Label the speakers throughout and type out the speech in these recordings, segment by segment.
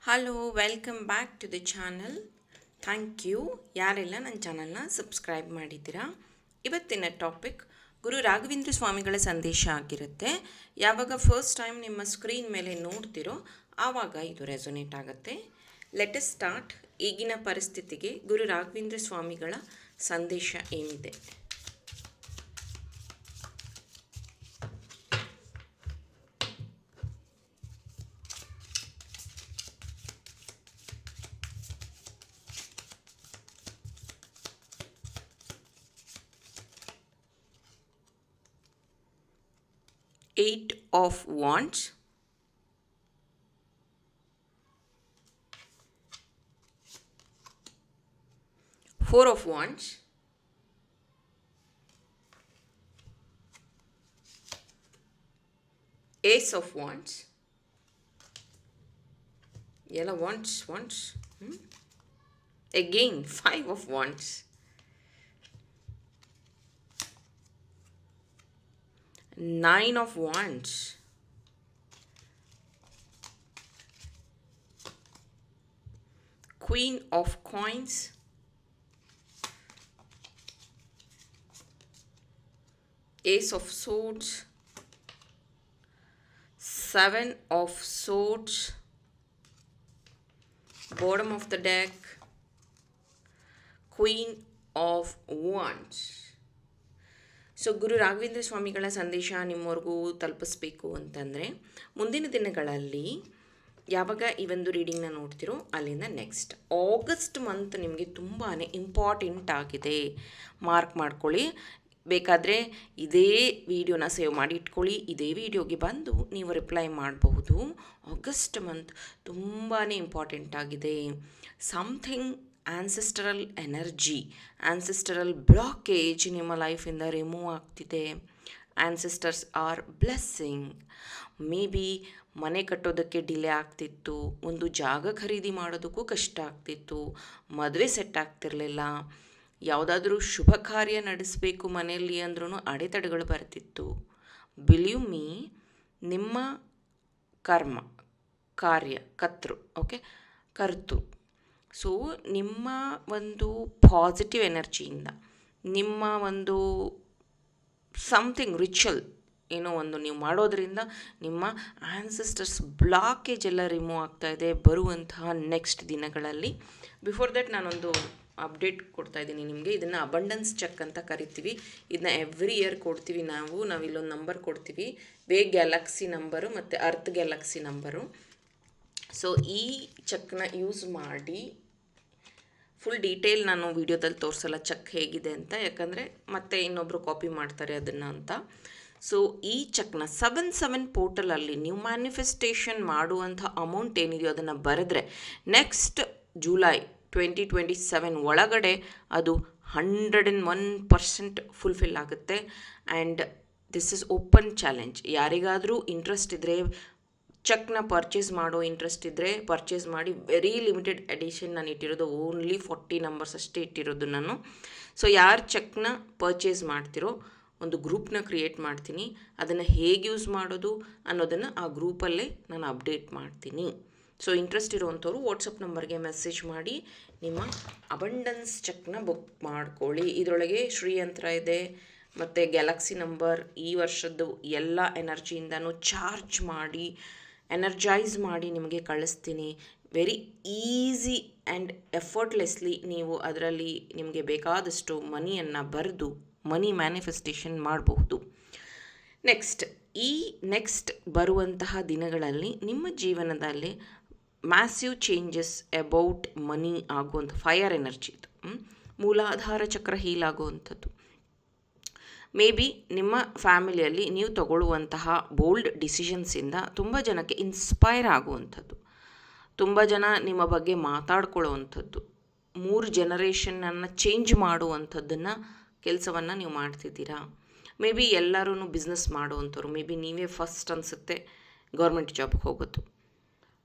Speaker 1: Hello welcome back to the channel. Thank you ಯಾರೆಲ್ಲ ನನ್ನ ಚಾನಲ್ನ ಸಬ್ಸ್ಕ್ರೈಬ್ ಮಾಡಿದ್ದೀರಾ. ಇವತ್ತಿನ ಟಾಪಿಕ್ ಗುರು ರಾಘವೇಂದ್ರ ಸ್ವಾಮಿಗಳ ಸಂದೇಶ ಆಗಿರುತ್ತೆ. ಯಾವಾಗ ಫಸ್ಟ್ ಟೈಮ್ ನಿಮ್ಮ ಸ್ಕ್ರೀನ್ ಮೇಲೆ ನೋಡ್ತಿರೋ ಆವಾಗ ಇದು ರೆಸೊನೇಟ್ ಆಗುತ್ತೆ. Let us start. ಈಗಿನ ಪರಿಸ್ಥಿತಿಗೆ ಗುರು ರಾಘವೇಂದ್ರ ಸ್ವಾಮಿಗಳ ಸಂದೇಶ ಏನಿದೆ? Eight of Wands, Four of Wands, Ace of Wands, yellow Wands, again Five of Wands, Nine of Wands, Queen of Coins, Ace of Swords, Seven of Swords, bottom of the deck, Queen of Wands. So Guru Raghavendra ಸ್ವಾಮಿಗಳ ಸಂದೇಶ ನಿಮ್ಮವರೆಗೂ ತಲುಪಿಸ್ಬೇಕು ಅಂತಂದರೆ ಮುಂದಿನ ದಿನಗಳಲ್ಲಿ ಯಾವಾಗ ಈ ಒಂದು ರೀಡಿಂಗ್ನ ನೋಡ್ತಿರೋ ಅಲ್ಲಿಂದ next August month ನಿಮಗೆ ತುಂಬಾ ಇಂಪಾರ್ಟೆಂಟ್ ಆಗಿದೆ. ಮಾರ್ಕ್ ಮಾಡ್ಕೊಳ್ಳಿ. ಬೇಕಾದರೆ ಇದೇ ವಿಡಿಯೋನ ಸೇವ್ ಮಾಡಿ ಇಟ್ಕೊಳ್ಳಿ. ಇದೇ ವಿಡಿಯೋಗೆ ಬಂದು ನೀವು ರಿಪ್ಲೈ ಮಾಡಬಹುದು. ಆಗಸ್ಟ್ ಮಂತ್ ತುಂಬಾ ಇಂಪಾರ್ಟೆಂಟ್ ಆಗಿದೆ. Something ancestral energy, ancestral blockage ನಿಮ್ಮ ಲೈಫಿಂದ ರಿಮೂವ್ ಆಗ್ತಿದೆ. Ancestors are blessing. May be ಮನೆ ಕಟ್ಟೋದಕ್ಕೆ ಡಿಲೇ ಆಗ್ತಿತ್ತು, ಒಂದು ಜಾಗ ಖರೀದಿ ಮಾಡೋದಕ್ಕೂ ಕಷ್ಟ ಆಗ್ತಿತ್ತು, ಮದುವೆ ಸೆಟ್ ಆಗ್ತಿರಲಿಲ್ಲ, ಯಾವುದಾದ್ರೂ ಶುಭ ಕಾರ್ಯ ನಡೆಸಬೇಕು ಮನೆಯಲ್ಲಿ ಅಂದ್ರೂ ಅಡೆತಡೆಗಳು ಬರ್ತಿತ್ತು. ಬಿಲೀವ್ ಮೀ, ನಿಮ್ಮ ಕರ್ಮ ಕಾರ್ಯ ಕರ್ತು. ಸೊ ನಿಮ್ಮ ಒಂದು ಪಾಸಿಟಿವ್ ಎನರ್ಜಿಯಿಂದ, ನಿಮ್ಮ ಒಂದು ಸಮಥಿಂಗ್ ರಿಚುವಲ್ ಏನೋ ಒಂದು ನೀವು ಮಾಡೋದ್ರಿಂದ ನಿಮ್ಮ ಆನ್ಸೆಸ್ಟರ್ಸ್ ಬ್ಲಾಕೇಜ್ ಎಲ್ಲ ರಿಮೂವ್ ಆಗ್ತಾಯಿದೆ ಬರುವಂತಹ ನೆಕ್ಸ್ಟ್ ದಿನಗಳಲ್ಲಿ. ಬಿಫೋರ್ ದಟ್ ನಾನೊಂದು ಅಪ್ಡೇಟ್ ಕೊಡ್ತಾಯಿದ್ದೀನಿ ನಿಮಗೆ. ಇದನ್ನು ಅಬಂಡೆನ್ಸ್ ಚೆಕ್ ಅಂತ ಕರಿತೀವಿ. ಇದನ್ನ ಎವ್ರಿ ಇಯರ್ ಕೊಡ್ತೀವಿ ನಾವಿಲ್ಲೊಂದು ನಂಬರ್ ಕೊಡ್ತೀವಿ, ವೇ ಗ್ಯಾಲಕ್ಸಿ ನಂಬರು ಮತ್ತು ಅರ್ತ್ ಗ್ಯಾಲಕ್ಸಿ ನಂಬರು. ಸೊ ಈ ಚೆಕ್ನ ಯೂಸ್ ಮಾಡಿ ಫುಲ್ ಡೀಟೇಲ್ ನಾನು ವಿಡಿಯೋದಲ್ಲಿ ತೋರಿಸಲ್ಲ ಚೆಕ್ ಹೇಗಿದೆ ಅಂತ, ಯಾಕಂದರೆ ಮತ್ತೆ ಇನ್ನೊಬ್ಬರು ಕಾಪಿ ಮಾಡ್ತಾರೆ ಅದನ್ನು ಅಂತ. ಸೊ ಈ ಚೆಕ್ನ 77 ಪೋರ್ಟಲಲ್ಲಿ ನೀವು ಮ್ಯಾನಿಫೆಸ್ಟೇಷನ್ ಮಾಡುವಂಥ ಅಮೌಂಟ್ ಏನಿದೆಯೋ ಅದನ್ನು ಬರೆದ್ರೆ ನೆಕ್ಸ್ಟ್ ಜುಲೈ 2027 ಒಳಗಡೆ ಅದು 101% ಫುಲ್ಫಿಲ್ ಆಗುತ್ತೆ. And this is open challenge. ಯಾರಿಗಾದರೂ ಇಂಟ್ರೆಸ್ಟ್ ಇದ್ದರೆ, ಚೆಕ್ನ ಪರ್ಚೇಸ್ ಮಾಡೋ ಇಂಟ್ರೆಸ್ಟ್ ಇದ್ದರೆ ಪರ್ಚೇಸ್ ಮಾಡಿ. ವೆರಿ ಲಿಮಿಟೆಡ್ ಎಡಿಷನ್ ನಾನು ಇಟ್ಟಿರೋದು, ಓನ್ಲಿ 40 ನಂಬರ್ಸ್ ಅಷ್ಟೇ ಇಟ್ಟಿರೋದು ನಾನು. ಸೊ ಯಾರು ಚೆಕ್ನ ಪರ್ಚೇಸ್ ಮಾಡ್ತಿರೋ ಒಂದು ಗ್ರೂಪ್ನ ಕ್ರಿಯೇಟ್ ಮಾಡ್ತೀನಿ. ಅದನ್ನು ಹೇಗೆ ಯೂಸ್ ಮಾಡೋದು ಅನ್ನೋದನ್ನು ಆ ಗ್ರೂಪಲ್ಲೇ ನಾನು ಅಪ್ಡೇಟ್ ಮಾಡ್ತೀನಿ. ಸೊ ಇಂಟ್ರೆಸ್ಟ್ ಇರೋವಂಥವ್ರು ವಾಟ್ಸಪ್ ನಂಬರ್ಗೆ ಮೆಸೇಜ್ ಮಾಡಿ ನಿಮ್ಮ ಅಬಂಡೆನ್ಸ್ ಚೆಕ್ನ ಬುಕ್ ಮಾಡ್ಕೊಳ್ಳಿ. ಇದರೊಳಗೆ ಶ್ರೀಯಂತ್ರ ಇದೆ ಮತ್ತು ಗ್ಯಾಲಕ್ಸಿ ನಂಬರ್. ಈ ವರ್ಷದ್ದು ಎಲ್ಲ ಎನರ್ಜಿಯಿಂದನೂ ಚಾರ್ಜ್ ಮಾಡಿ ಎನರ್ಜೈಸ್ ಮಾಡಿ ನಿಮಗೆ ಕಳಿಸ್ತೀನಿ. ವೆರಿ ಈಸಿ ಆ್ಯಂಡ್ ಎಫರ್ಟ್ಲೆಸ್ಲಿ ನೀವು ಅದರಲ್ಲಿ ನಿಮಗೆ ಬೇಕಾದಷ್ಟು ಮನಿಯನ್ನು ಬರೆದು ಮನಿ ಮ್ಯಾನಿಫೆಸ್ಟೇಷನ್ ಮಾಡಬಹುದು. ನೆಕ್ಸ್ಟ್ ಬರುವಂತಹ ದಿನಗಳಲ್ಲಿ ನಿಮ್ಮ ಜೀವನದಲ್ಲಿ ಮ್ಯಾಸಿವ್ ಚೇಂಜಸ್ ಅಬೌಟ್ ಮನಿ ಆಗುವಂಥ ಫೈರ್ ಎನರ್ಜಿ ಇದು. ಮೂಲಾಧಾರ ಚಕ್ರ ಹೀಲ್ ಆಗುವಂಥದ್ದು. ಮೇ ಬಿ ನಿಮ್ಮ ಫ್ಯಾಮಿಲಿಯಲ್ಲಿ ನೀವು ತಗೊಳ್ಳುವಂತಹ ಬೋಲ್ಡ್ ಡಿಸಿಷನ್ಸಿಂದ ತುಂಬ ಜನಕ್ಕೆ ಇನ್ಸ್ಪೈರ್ ಆಗುವಂಥದ್ದು, ತುಂಬ ಜನ ನಿಮ್ಮ ಬಗ್ಗೆ ಮಾತಾಡ್ಕೊಳ್ಳೋವಂಥದ್ದು, 3 ಜನರೇಷನನ್ನು ಚೇಂಜ್ ಮಾಡುವಂಥದ್ದನ್ನು ಕೆಲಸವನ್ನು ನೀವು ಮಾಡ್ತಿದ್ದೀರಾ. ಮೇ ಬಿ ಎಲ್ಲರೂ ಬಿಸ್ನೆಸ್ ಮಾಡುವಂಥವ್ರು, ಮೇ ಬಿ ನೀವೇ ಫಸ್ಟ್ ಅನಿಸುತ್ತೆ ಗೌರ್ಮೆಂಟ್ ಜಾಬ್ಗೆ ಹೋಗೋದು,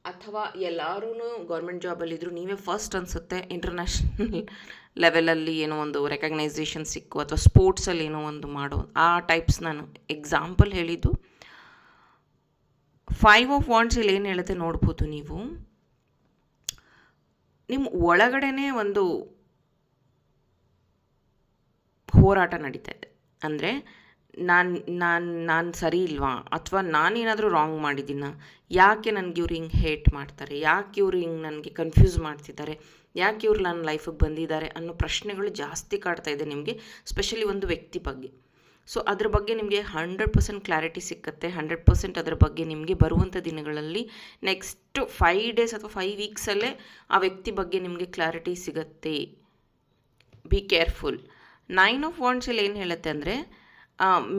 Speaker 1: ಅಥವಾ ಎಲ್ಲರೂ ಗೌರ್ಮೆಂಟ್ ಜಾಬಲ್ಲಿದ್ದರೂ ನೀವೇ ಫಸ್ಟ್ ಅನಿಸುತ್ತೆ ಇಂಟರ್ನ್ಯಾಷನಲ್ ಲೆವೆಲಲ್ಲಿ ಏನೋ ಒಂದು ರೆಕಗ್ನೈಸೇಷನ್ ಸಿಕ್ಕು, ಅಥವಾ ಸ್ಪೋರ್ಟ್ಸಲ್ಲಿ ಏನೋ ಒಂದು ಮಾಡೋ ಆ ಟೈಪ್ಸ್. ನಾನು ಎಕ್ಸಾಂಪಲ್ ಹೇಳಿದ್ದು 5 ಆಫ್ ವಾಂಡ್ಸ್ ಇಲ್ಲಿ ಏನು ಹೇಳುತ್ತೆ ನೋಡ್ಬೋದು ನೀವು. ನಿಮ್ಮ ಒಳಗಡೆನೇ ಒಂದು ಹೋರಾಟ ನಡೀತಾ ಇದೆ. ಅಂದರೆ ನಾನು ಸರಿ ಇಲ್ವಾ, ಅಥವಾ ನಾನೇನಾದರೂ ರಾಂಗ್ ಮಾಡಿದ್ದೀನ, ಯಾಕೆ ನನಗೆ ಇವ್ರು ಹಿಂಗೆ ಹೇಟ್ ಮಾಡ್ತಾರೆ, ಯಾಕೆ ಇವ್ರು ಹಿಂಗೆ ನನಗೆ ಕನ್ಫ್ಯೂಸ್ ಮಾಡ್ತಿದ್ದಾರೆ, ಯಾಕೆ ಇವ್ರು ನನ್ನ ಲೈಫಿಗೆ ಬಂದಿದ್ದಾರೆ ಅನ್ನೋ ಪ್ರಶ್ನೆಗಳು ಜಾಸ್ತಿ ಕಾಡ್ತಾ ಇದೆ ನಿಮಗೆ, ಸ್ಪೆಷಲಿ ಒಂದು ವ್ಯಕ್ತಿ ಬಗ್ಗೆ. ಸೊ ಅದ್ರ ಬಗ್ಗೆ ನಿಮಗೆ 100% ಕ್ಲಾರಿಟಿ ಸಿಕ್ಕತ್ತೆ. 100% ಅದರ ಬಗ್ಗೆ ನಿಮಗೆ ಬರುವಂಥ ದಿನಗಳಲ್ಲಿ ನೆಕ್ಸ್ಟ್ 5 ಡೇಸ್ ಅಥವಾ 5 ವೀಕ್ಸಲ್ಲೇ ಆ ವ್ಯಕ್ತಿ ಬಗ್ಗೆ ನಿಮಗೆ ಕ್ಲಾರಿಟಿ ಸಿಗತ್ತೆ. Be careful. 9 ಆಫ್ ವಾಂಡ್ಸ್ ಇಲ್ಲಿ ಏನು ಹೇಳುತ್ತೆ ಅಂದರೆ,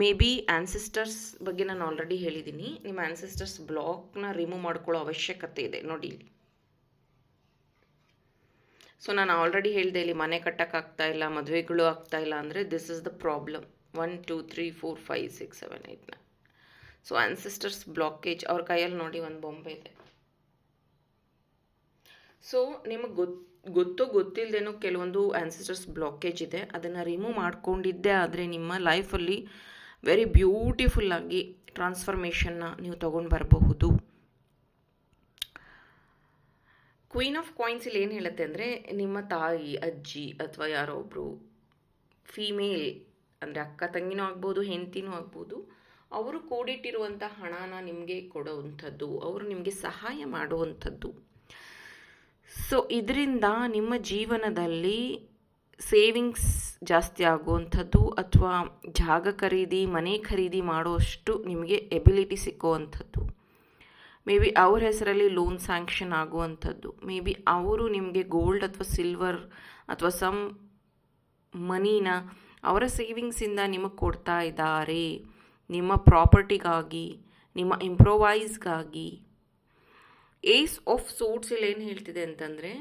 Speaker 1: ಮೇ ಬಿ ಆ್ಯನ್ಸಿಸ್ಟರ್ಸ್ ಬಗ್ಗೆ ನಾನು ಆಲ್ರೆಡಿ ಹೇಳಿದ್ದೀನಿ. ನಿಮ್ಮ ಆ್ಯನ್ಸಿಸ್ಟರ್ಸ್ ಬ್ಲಾಕ್ನ ರಿಮೂವ್ ಮಾಡ್ಕೊಳ್ಳೋ ಅವಶ್ಯಕತೆ ಇದೆ ನೋಡಿ ಇಲ್ಲಿ. ಸೊ ನಾನು ಆಲ್ರೆಡಿ ಹೇಳಿದೆ, ಇಲ್ಲಿ ಮನೆ ಕಟ್ಟೋಕ್ಕಾಗ್ತಾ ಇಲ್ಲ, ಮದುವೆಗಳು ಆಗ್ತಾ ಇಲ್ಲ ಅಂದರೆ this is the problem. 1 2 3 4 5 6 7 8 9. So ancestors blockage, ಅವ್ರ ಕೈಯಲ್ಲಿ ನೋಡಿ ಒಂದು ಬೊಂಬೆ ಇದೆ. ಸೊ ನಿಮಗೆ ಗೊತ್ತಿಲ್ಲದೇನೋ ಕೆಲವೊಂದು ಆ್ಯನ್ಸಿಸ್ಟರ್ಸ್ ಬ್ಲಾಕೇಜ್ ಇದೆ. ಅದನ್ನು ರಿಮೂವ್ ಮಾಡ್ಕೊಂಡಿದ್ದೆ ಆದರೆ ನಿಮ್ಮ ಲೈಫಲ್ಲಿ ವೆರಿ ಬ್ಯೂಟಿಫುಲ್ಲಾಗಿ ಟ್ರಾನ್ಸ್ಫರ್ಮೇಷನ್ನ ನೀವು ತೊಗೊಂಡು ಬರಬಹುದು. ಕ್ವೀನ್ ಆಫ್ ಕಾಯಿನ್ಸ್ ಇಲ್ಲಿ ಏನು ಹೇಳುತ್ತೆ ಅಂದರೆ, ನಿಮ್ಮ ತಾಯಿ, ಅಜ್ಜಿ ಅಥವಾ ಯಾರೋ ಒಬ್ಬರು ಫೀಮೇಲ್, ಅಂದರೆ ಅಕ್ಕ ತಂಗಿನೂ ಆಗ್ಬೋದು, ಹೆಂಡತಿನೂ ಆಗ್ಬೋದು, ಅವರು ಕೂಡಿಟ್ಟಿರುವಂಥ ಹಣನ ನಿಮಗೆ ಕೊಡುವಂಥದ್ದು, ಅವರು ನಿಮಗೆ ಸಹಾಯ ಮಾಡುವಂಥದ್ದು. ಸೊ ಇದರಿಂದ ನಿಮ್ಮ ಜೀವನದಲ್ಲಿ ಸೇವಿಂಗ್ಸ್ ಜಾಸ್ತಿ ಆಗುವಂಥದ್ದು, ಅಥವಾ ಜಾಗ ಖರೀದಿ, ಮನೆ ಖರೀದಿ ಮಾಡುವಷ್ಟು ನಿಮಗೆ ಎಬಿಲಿಟಿ ಸಿಕ್ಕುವಂಥದ್ದು. ಮೇ ಬಿ ಅವ್ರ ಹೆಸರಲ್ಲಿ ಲೋನ್ ಸ್ಯಾಂಕ್ಷನ್ ಆಗುವಂಥದ್ದು. ಮೇ ಬಿ ಅವರು ನಿಮಗೆ ಗೋಲ್ಡ್ ಅಥವಾ ಸಿಲ್ವರ್ ಅಥವಾ ಸಮ್ ಮನಿನ ಅವರ ಸೇವಿಂಗ್ಸಿಂದ ನಿಮಗೆ ಕೊಡ್ತಾ ಇದ್ದಾರೆ, ನಿಮ್ಮ ಪ್ರಾಪರ್ಟಿಗಾಗಿ, ನಿಮ್ಮ ಇಂಪ್ರೊವೈಸ್ಗಾಗಿ. ಏಸ್ ಆಫ್ ಸೋರ್ಟ್ಸ್ ಇಲ್ಲಿ ಏನು ಹೇಳ್ತಿದೆ ಅಂತಂದರೆ,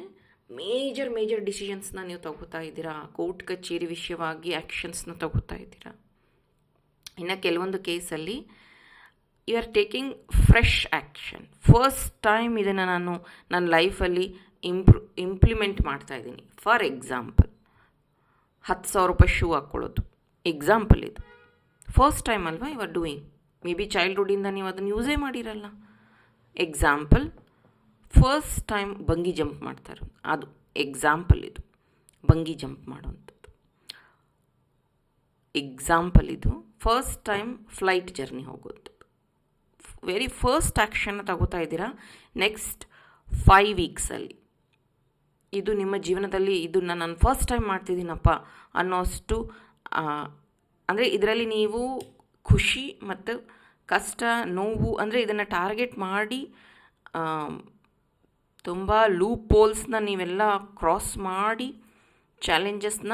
Speaker 1: ಮೇಜರ್ ಡಿಸಿಷನ್ಸ್ನ ನೀವು ತಗೋತಾ ಇದ್ದೀರಾ, ಕೋರ್ಟ್ ಕಚೇರಿ ವಿಷಯವಾಗಿ ಆ್ಯಕ್ಷನ್ಸ್ನ ತಗೋತಾ ಇದ್ದೀರಾ. ಇನ್ನು ಕೆಲವೊಂದು ಕೇಸಲ್ಲಿ you are taking fresh action. First time ಇದನ್ನು ನಾನು ನನ್ನ ಲೈಫಲ್ಲಿ ಇಂಪ್ಲಿಮೆಂಟ್ ಮಾಡ್ತಾಯಿದ್ದೀನಿ. ಫಾರ್ ಎಕ್ಸಾಂಪಲ್, 10,000 ರೂಪಾಯಿ ಶೂ ಹಾಕ್ಕೊಳ್ಳೋದು ಎಕ್ಸಾಂಪಲ್. ಇದು ಫಸ್ಟ್ ಟೈಮ್ ಅಲ್ವಾ you are doing. Maybe ಚೈಲ್ಡ್ಹುಡ್ಡಿಂದ ನೀವು ಅದನ್ನು ಯೂಸೇ ಮಾಡಿರಲ್ಲ. Example, first time bungee jump ಮಾಡ್ತಾರೆ, ಅದು ಎಕ್ಸಾಂಪಲ್. ಇದು ಬಂಗಿ ಜಂಪ್ ಮಾಡೋವಂಥದ್ದು ಎಕ್ಸಾಂಪಲ್. ಇದು ಫಸ್ಟ್ ಟೈಮ್ ಫ್ಲೈಟ್ ಜರ್ನಿ ಹೋಗೋದು, ವೆರಿ ಫಸ್ಟ್ ಆ್ಯಕ್ಷನ್ನ ತಗೋತಾ ಇದ್ದೀರಾ ನೆಕ್ಸ್ಟ್ 5 ವೀಕ್ಸಲ್ಲಿ. ಇದು ನಿಮ್ಮ ಜೀವನದಲ್ಲಿ ಇದನ್ನು ನಾನು ಫಸ್ಟ್ ಟೈಮ್ ಮಾಡ್ತಿದ್ದೀನಪ್ಪ ಅನ್ನೋಷ್ಟು, ಅಂದರೆ ಇದರಲ್ಲಿ ನೀವು ಖುಷಿ ಮತ್ತು ಕಷ್ಟ, ನೋವು, ಅಂದರೆ ಇದನ್ನು ಟಾರ್ಗೆಟ್ ಮಾಡಿ ತುಂಬ ಲೂಪ್ ಹೋಲ್ಸ್ನ ನೀವೆಲ್ಲ ಕ್ರಾಸ್ ಮಾಡಿ ಚಾಲೆಂಜಸ್ನ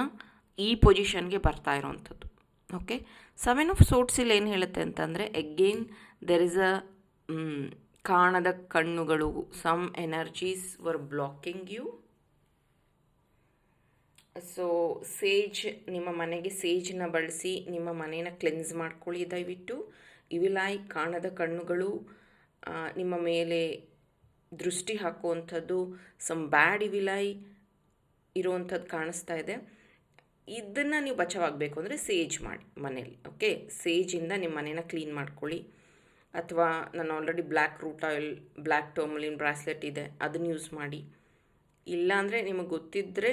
Speaker 1: ಈ ಪೊಸಿಷನ್ಗೆ ಬರ್ತಾ ಇರೋವಂಥದ್ದು. ಓಕೆ. 7 ಆಫ್ ಸೋರ್ಟ್ಸ್ ಇಲ್ಲಿ ಏನು ಹೇಳುತ್ತೆ ಅಂತಂದರೆ, ಅಗೇನ್ ದೆರ್ ಇಸ್ ಅ ಕಾಣದ ಕಣ್ಣುಗಳು, some energies were blocking you. So sage, ನಿಮ್ಮ ಮನೆಗೆ ಸೇಜನ್ನ ಬಳಸಿ ನಿಮ್ಮ ಮನೇನ ಕ್ಲೆನ್ಸ್ ಮಾಡ್ಕೊಳ್ಳಿ ದಯವಿಟ್ಟು. ಇವಿಲಾಯ್, ಕಾಣದ ಕಣ್ಣುಗಳು ನಿಮ್ಮ ಮೇಲೆ ದೃಷ್ಟಿ ಹಾಕುವಂಥದ್ದು, ಸಮ್ ಬ್ಯಾಡ್ ಇವಿಲಾಯ್ ಇರುವಂಥದ್ದು ಕಾಣಿಸ್ತಾ ಇದೆ. ಇದನ್ನು ನೀವು ಬಚಾವಾಗಬೇಕು ಅಂದರೆ ಸೇಜ್ ಮಾಡಿ ಮನೇಲಿ. ಓಕೆ, ಸೇಜಿಂದ ನಿಮ್ಮ ಮನೇನ ಕ್ಲೀನ್ ಮಾಡ್ಕೊಳ್ಳಿ. ಅಥವಾ ನಾನು already black root oil, black tourmaline bracelet ಇದೆ, ಅದನ್ನು ಯೂಸ್ ಮಾಡಿ. ಇಲ್ಲಾಂದರೆ ನಿಮಗೆ ಗೊತ್ತಿದ್ದರೆ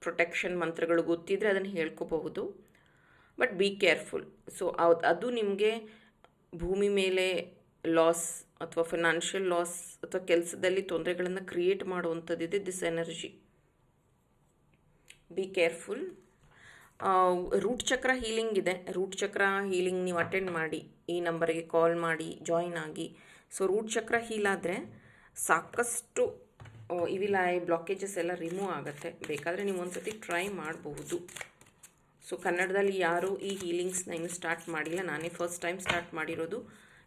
Speaker 1: ಪ್ರೊಟೆಕ್ಷನ್ ಮಂತ್ರಗಳು ಗೊತ್ತಿದ್ದರೆ ಅದನ್ನು ಹೇಳ್ಕೋಬಹುದು. But be careful. ಸೊ ಅದು ನಿಮಗೆ ಭೂಮಿ ಮೇಲೆ ಲಾಸ್ ಅಥವಾ ಫಿನಾನ್ಷಿಯಲ್ ಲಾಸ್ ಅಥವಾ ಕೆಲಸದಲ್ಲಿ ತೊಂದರೆಗಳನ್ನು ಕ್ರಿಯೇಟ್ ಮಾಡುವಂಥದ್ದಿದೆ this energy. Be careful. Root chakra healing ಇದೆ. ರೂಟ್ ಚಕ್ರ ಹೀಲಿಂಗ್ ನೀವು ಅಟೆಂಡ್ ಮಾಡಿ, ಈ ನಂಬರಿಗೆ ಕಾಲ್ ಮಾಡಿ ಜಾಯಿನ್ ಆಗಿ. ಸೊ ರೂಟ್ ಚಕ್ರ ಹೀಲ್ ಆದರೆ ಸಾಕಷ್ಟು ಇವಿಲಾಯ್ ಬ್ಲಾಕೇಜಸ್ ಎಲ್ಲ ರಿಮೂವ್ ಆಗುತ್ತೆ. ಬೇಕಾದರೆ ನೀವು ಒಂದು ಸತಿ ಟ್ರೈ ಮಾಡಬಹುದು. ಸೊ ಕನ್ನಡದಲ್ಲಿ ಯಾರೂ ಈ ಹೀಲಿಂಗ್ಸ್ನ ಇನ್ನೂ ಸ್ಟಾರ್ಟ್ ಮಾಡಿಲ್ಲ, ನಾನೇ ಫಸ್ಟ್ ಟೈಮ್ ಸ್ಟಾರ್ಟ್ ಮಾಡಿರೋದು.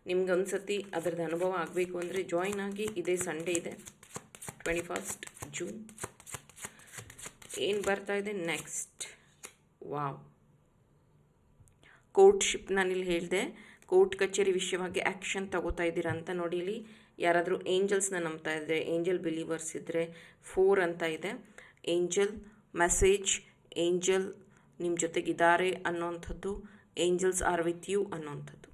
Speaker 1: ನಿಮ್ಗೆ ಒಂದು ಸತಿ ಅದರದ್ದು ಅನುಭವ ಆಗಬೇಕು ಅಂದರೆ ಜಾಯಿನ್ ಆಗಿ. ಇದೇ ಸಂಡೇ ಇದೆ, 21 ಜೂನ್. ಏನು ಬರ್ತಾ ಇದೆ ನೆಕ್ಸ್ಟ್? Wow, courtship. ನಾನಿಲ್ಲಿ ಹೇಳಿದೆ, ಕೋರ್ಟ್ ಕಚೇರಿ ವಿಷಯವಾಗಿ ಆ್ಯಕ್ಷನ್ ತಗೋತಾ ಇದ್ದೀರಾ ಅಂತ. ನೋಡಿ ಇಲ್ಲಿ ಯಾರಾದರೂ ಏಂಜಲ್ಸ್ನ ನಂಬ್ತಾ ಇದ್ದರೆ, ಏಂಜಲ್ ಬಿಲೀವರ್ಸ್ ಇದ್ದರೆ 4 ಅಂತ ಇದೆ. ಏಂಜಲ್ ಮೆಸೇಜ್, ಏಂಜಲ್ ನಿಮ್ಮ ಜೊತೆಗಿದ್ದಾರೆ ಅನ್ನೋವಂಥದ್ದು, ಏಂಜಲ್ಸ್ ಆರ್ ವಿತ್ ಯು ಅನ್ನೋವಂಥದ್ದು.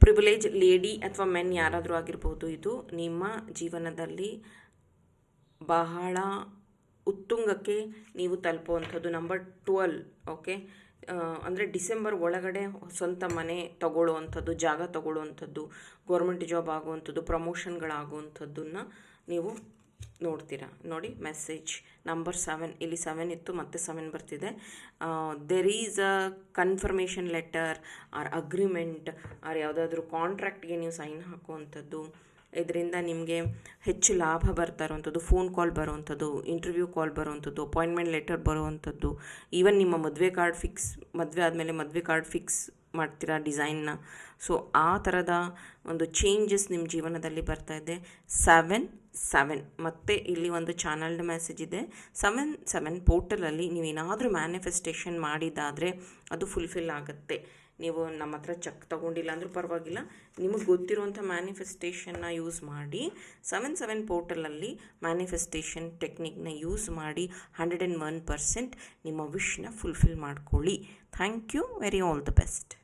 Speaker 1: ಪ್ರಿವಿಲೇಜ್ ಲೇಡಿ ಅಥವಾ ಮೆನ್ ಯಾರಾದರೂ ಆಗಿರ್ಬೋದು. ಇದು ನಿಮ್ಮ ಜೀವನದಲ್ಲಿ ಬಹಳ ಉತ್ತುಂಗಕ್ಕೆ ನೀವು ತಲುಪುವಂಥದ್ದು. ನಂಬರ್ 12. ಓಕೆ, ಅಂದರೆ ಡಿಸೆಂಬರ್ ಒಳಗಡೆ ಸ್ವಂತ ಮನೆ ತಗೊಳ್ಳುವಂಥದ್ದು, ಜಾಗ ತಗೊಳ್ಳುವಂಥದ್ದು, ಗೌರ್ಮೆಂಟ್ ಜಾಬ್ ಆಗುವಂಥದ್ದು, ಪ್ರಮೋಷನ್ಗಳಾಗುವಂಥದ್ದನ್ನು ನೀವು ನೋಡ್ತೀರಾ. ನೋಡಿ ಮೆಸೇಜ್ ನಂಬರ್ 7, ಇಲ್ಲಿ 7 ಇತ್ತು, ಮತ್ತೆ 7 ಬರ್ತಿದೆ. There is a confirmation letter or agreement or ಯಾವುದಾದ್ರೂ ಕಾಂಟ್ರಾಕ್ಟ್ಗೆ ನೀವು ಸೈನ್ ಹಾಕುವಂಥದ್ದು. ಇದರಿಂದ ನಿಮಗೆ ಹೆಚ್ಚು ಲಾಭ ಬರ್ತಾ ಇರುವಂಥದ್ದು, ಫೋನ್ ಕಾಲ್ ಬರುವಂಥದ್ದು, ಇಂಟರ್ವ್ಯೂ ಕಾಲ್ ಬರುವಂಥದ್ದು, ಅಪಾಯಿಂಟ್ಮೆಂಟ್ ಲೆಟರ್ ಬರುವಂಥದ್ದು. ಈವನ್ ನಿಮ್ಮ ಮದುವೆ ಆದಮೇಲೆ ಮದುವೆ ಕಾರ್ಡ್ ಫಿಕ್ಸ್ ಮಾಡ್ತೀರಾ ಡಿಸೈನ್ನ. ಸೊ ಆ ಥರದ ಒಂದು ಚೇಂಜಸ್ ನಿಮ್ಮ ಜೀವನದಲ್ಲಿ ಬರ್ತಾ ಇದೆ. 7 ಮತ್ತು ಇಲ್ಲಿ ಒಂದು ಚಾನಲ್ಡ್ ಮೆಸೇಜ್ ಇದೆ. 7 ಪೋರ್ಟಲಲ್ಲಿ ನೀವೇನಾದರೂ ಮ್ಯಾನಿಫೆಸ್ಟೇಷನ್ ಮಾಡಿದ್ದಾದರೆ ಅದು ಫುಲ್ಫಿಲ್ ಆಗುತ್ತೆ. ನೀವು ನಮ್ಮ ಹತ್ರ ಚೆಕ್ ತೊಗೊಂಡಿಲ್ಲ ಅಂದರೂ ಪರವಾಗಿಲ್ಲ, ನಿಮಗೆ ಗೊತ್ತಿರುವಂಥ ಮ್ಯಾನಿಫೆಸ್ಟೇಷನ್ನ ಯೂಸ್ ಮಾಡಿ 7 ಪೋರ್ಟಲಲ್ಲಿ ಮ್ಯಾನಿಫೆಸ್ಟೇಷನ್ ಟೆಕ್ನಿಕ್ನ ಯೂಸ್ ಮಾಡಿ 101% ನಿಮ್ಮ ವಿಶ್ನ ಫುಲ್ಫಿಲ್ ಮಾಡ್ಕೊಳ್ಳಿ. Thank you, very all the best.